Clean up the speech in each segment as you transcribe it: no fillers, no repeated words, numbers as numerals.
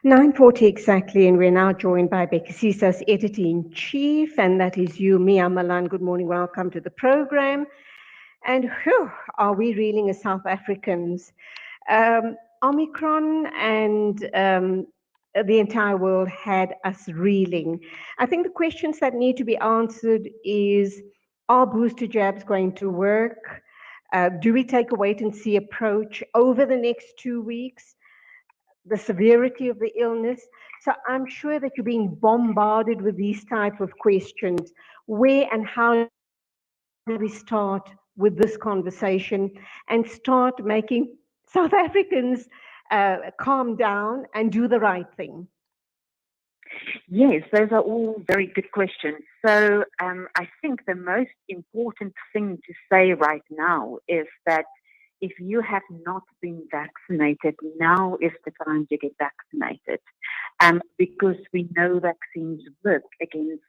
9:40 exactly, and we're now joined by Bhekisisa's editor-in-chief, and that is you, Mia Malan. Good morning, welcome to the program. And whew, are we reeling as South Africans? Omicron and the entire world had us reeling. I think the questions that need to be answered is, are booster jabs going to work? Do we take a wait-and-see approach over the next 2 weeks? The severity of the illness. So I'm sure that you're being bombarded with these type of questions. Where and how do we start with this conversation and start making South Africans calm down and do the right thing? Yes, those are all very good questions. So I think the most important thing to say right now is that if you have not been vaccinated, now is the time to get vaccinated, because we know vaccines work against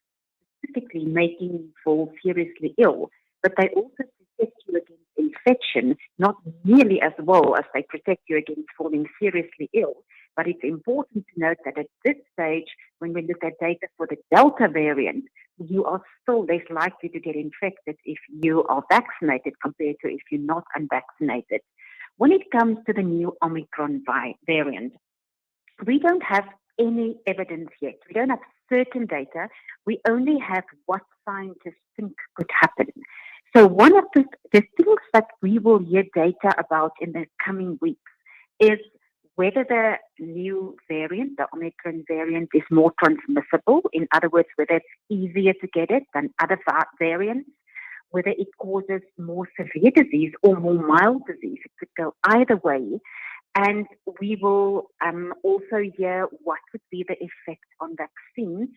specifically making you fall seriously ill, but they also protect you against infection, not nearly as well as they protect you against falling seriously ill. But it's important to note that at this stage, when we look at data for the Delta variant, you are still less likely to get infected if you are vaccinated compared to if you're not unvaccinated. When it comes to the new Omicron variant, we don't have any evidence yet. We don't have certain data. We only have what scientists think could happen. So one of the things that we will hear data about in the coming weeks is whether the new variant, the Omicron variant, is more transmissible. In other words, whether it's easier to get it than other variants, whether it causes more severe disease or more mild disease. It could go either way. And we will also hear what would be the effect on vaccines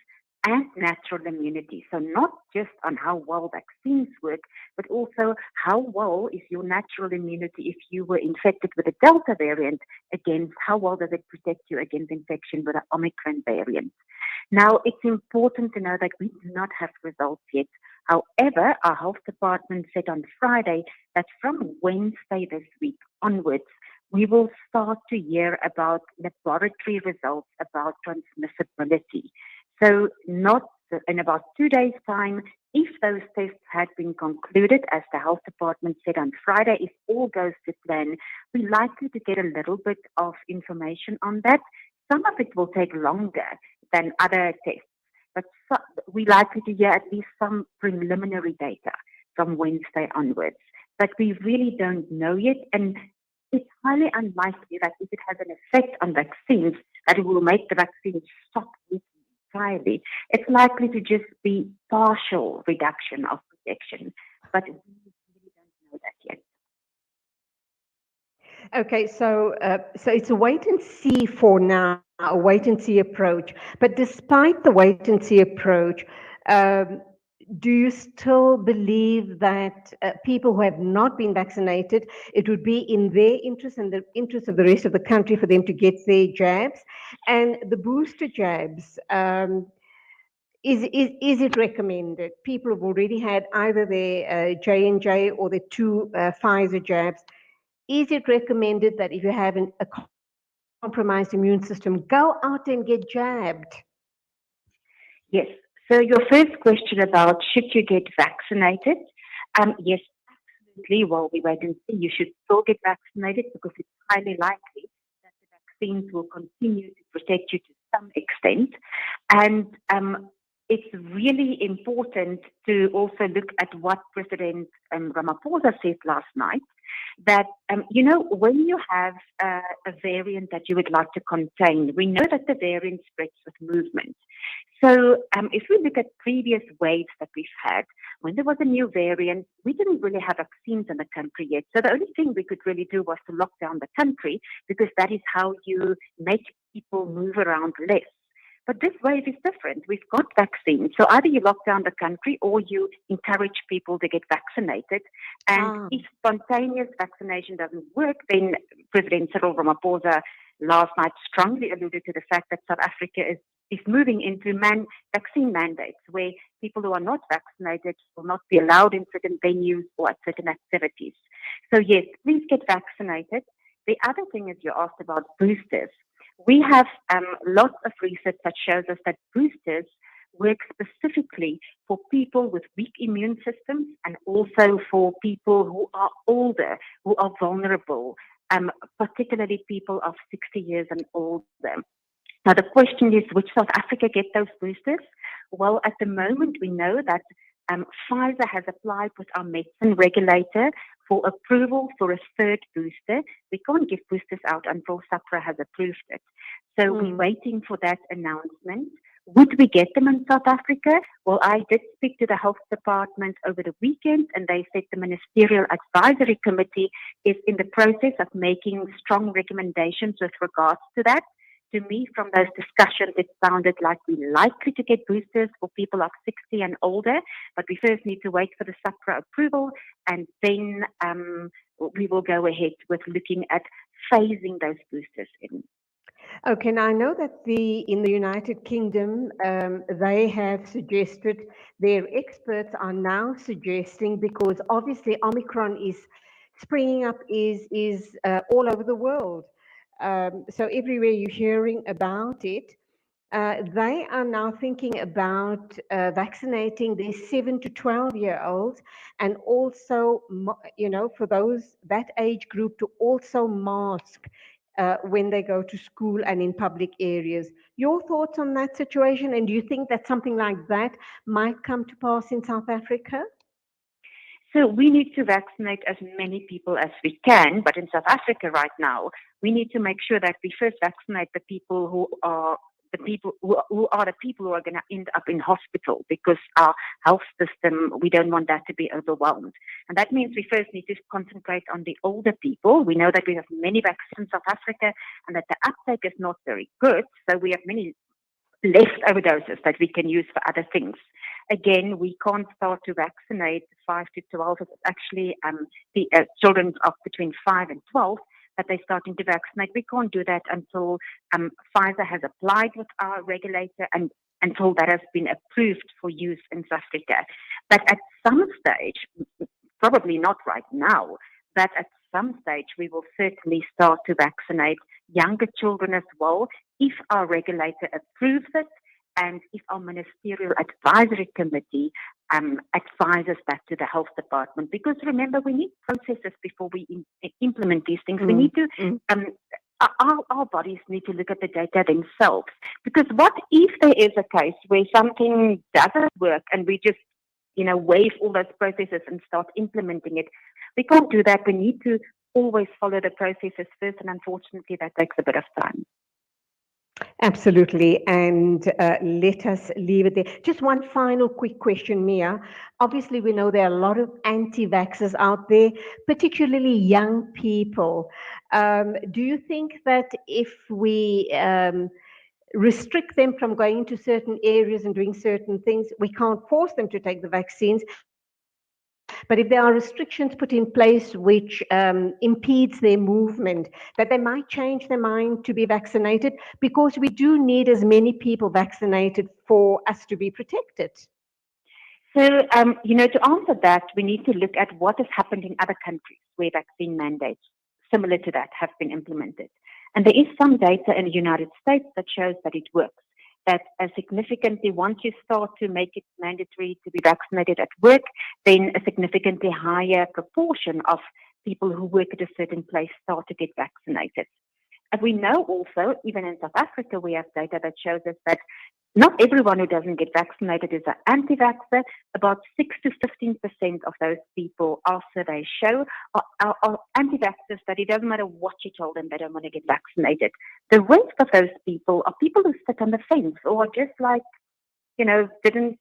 and natural immunity. So not just on how well vaccines work, but also how well is your natural immunity if you were infected with a Delta variant against how well does it protect you against infection with an Omicron variant. Now, it's important to know that we do not have results yet. However, our health department said on Friday that from Wednesday this week onwards, we will start to hear about laboratory results about transmissibility. So not in about 2 days' time, if those tests had been concluded, as the health department said on Friday, if all goes to plan, we're likely to get a little bit of information on that. Some of it will take longer than other tests, but we're likely to hear at least some preliminary data from Wednesday onwards. But we really don't know yet, and it's highly unlikely that if it has an effect on vaccines, that it will make the vaccine stop working entirely. It's likely to just be partial reduction of protection, but we really don't know that yet. Okay, so it's a wait and see for now, a wait and see approach. But despite the wait and see approach, um, do you still believe that people who have not been vaccinated, it would be in their interest and the interest of the rest of the country for them to get their jabs? And the booster jabs, is it recommended? People have already had either their J&J or the two Pfizer jabs. Is it recommended that if you have a compromised immune system, go out and get jabbed? Yes. So your first question about should you get vaccinated? Yes, absolutely. While we wait and see, you should still get vaccinated because it's highly likely that the vaccines will continue to protect you to some extent. And it's really important to also look at what President Ramaphosa said last night, that, when you have a variant that you would like to contain, we know that the variant spreads with movement. So if we look at previous waves that we've had, when there was a new variant, we didn't really have vaccines in the country yet. So the only thing we could really do was to lock down the country, because that is how you make people move around less. But this wave is different. We've got vaccines. So either you lock down the country or you encourage people to get vaccinated. And if spontaneous vaccination doesn't work, then President Cyril Ramaphosa last night strongly alluded to the fact that South Africa is moving into vaccine mandates, where people who are not vaccinated will not be allowed in certain venues or at certain activities. So yes, please get vaccinated. The other thing is you asked about boosters. We have lots of research that shows us that boosters work specifically for people with weak immune systems and also for people who are older, who are vulnerable, particularly people of 60 years and older. Now, the question is, which South Africa get those boosters? Well, at the moment, we know that Pfizer has applied with our medicine regulator for approval for a third booster. We can't give boosters out until SAHPRA has approved it. So we're waiting for that announcement. Would we get them in South Africa? Well, I did speak to the health department over the weekend, and they said the Ministerial Advisory Committee is in the process of making strong recommendations with regards to that. To me, from those discussions, it sounded like we're likely to get boosters for people of 60 and older, but we first need to wait for the SAHPRA approval, and then we will go ahead with looking at phasing those boosters in. Okay, now I know that in the United Kingdom, they have suggested, their experts are now suggesting, because obviously Omicron is springing up is all over the world. So everywhere you're hearing about it, they are now thinking about vaccinating their 7 to 12-year-olds, and also, for that age group to also mask when they go to school and in public areas. Your thoughts on that situation, and do you think that something like that might come to pass in South Africa? So we need to vaccinate as many people as we can, but in South Africa right now, we need to make sure that we first vaccinate the people who are the people who are going to end up in hospital, because our health system, we don't want that to be overwhelmed. And that means we first need to concentrate on the older people. We know that we have many vaccines in South Africa and that the uptake is not very good. So we have many leftover doses that we can use for other things. Again, we can't start to vaccinate 5 to 12. It's actually the children of between 5 and 12 that they're starting to vaccinate. We can't do that until Pfizer has applied with our regulator and until that has been approved for use in South Africa. But at some stage, probably not right now, but at some stage we will certainly start to vaccinate younger children as well, if our regulator approves it and if our Ministerial Advisory Committee advises that to the health department. Because remember, we need processes before we implement these things. We need to, our bodies need to look at the data themselves. Because what if there is a case where something doesn't work and we just, waive all those processes and start implementing it? We can't do that. We need to always follow the processes first, and unfortunately that takes a bit of time. Absolutely, and let us leave it there. Just one final quick question, Mia. Obviously, we know there are a lot of anti-vaxxers out there, particularly young people. Do you think that if we restrict them from going into certain areas and doing certain things, we can't force them to take the vaccines, but if there are restrictions put in place which impedes their movement, that they might change their mind to be vaccinated, because we do need as many people vaccinated for us to be protected? So, to answer that, we need to look at what has happened in other countries where vaccine mandates similar to that have been implemented. And there is some data in the United States that shows that it works. That significantly, once you start to make it mandatory to be vaccinated at work, then a significantly higher proportion of people who work at a certain place start to get vaccinated. And we know also, even in South Africa, we have data that shows us that not everyone who doesn't get vaccinated is an anti-vaxxer. About 6 to 15% of those people, our surveys show, are anti-vaxxers, that it doesn't matter what you told them, they don't want to get vaccinated. The rest of those people are people who sit on the fence or are just like, didn't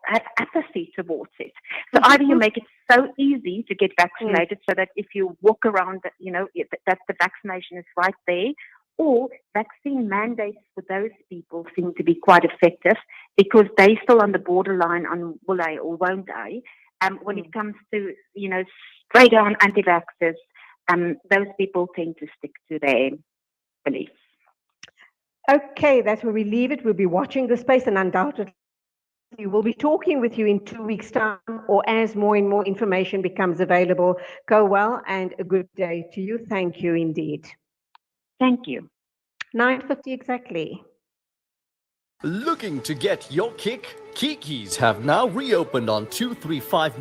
have apathy towards it. So either you make it so easy to get vaccinated so that if you walk around, that the vaccination is right there, or vaccine mandates for those people seem to be quite effective because they're still on the borderline on will I or won't I. When it comes to, straight on anti-vaxxers, those people tend to stick to their beliefs. Okay, that's where we leave it. We'll be watching the space, and undoubtedly we'll be talking with you in 2 weeks' time, or as more and more information becomes available. Go well, and a good day to you. Thank you indeed. Thank you. 9:50 exactly. Looking to get your kick? Kiki's have now reopened on 235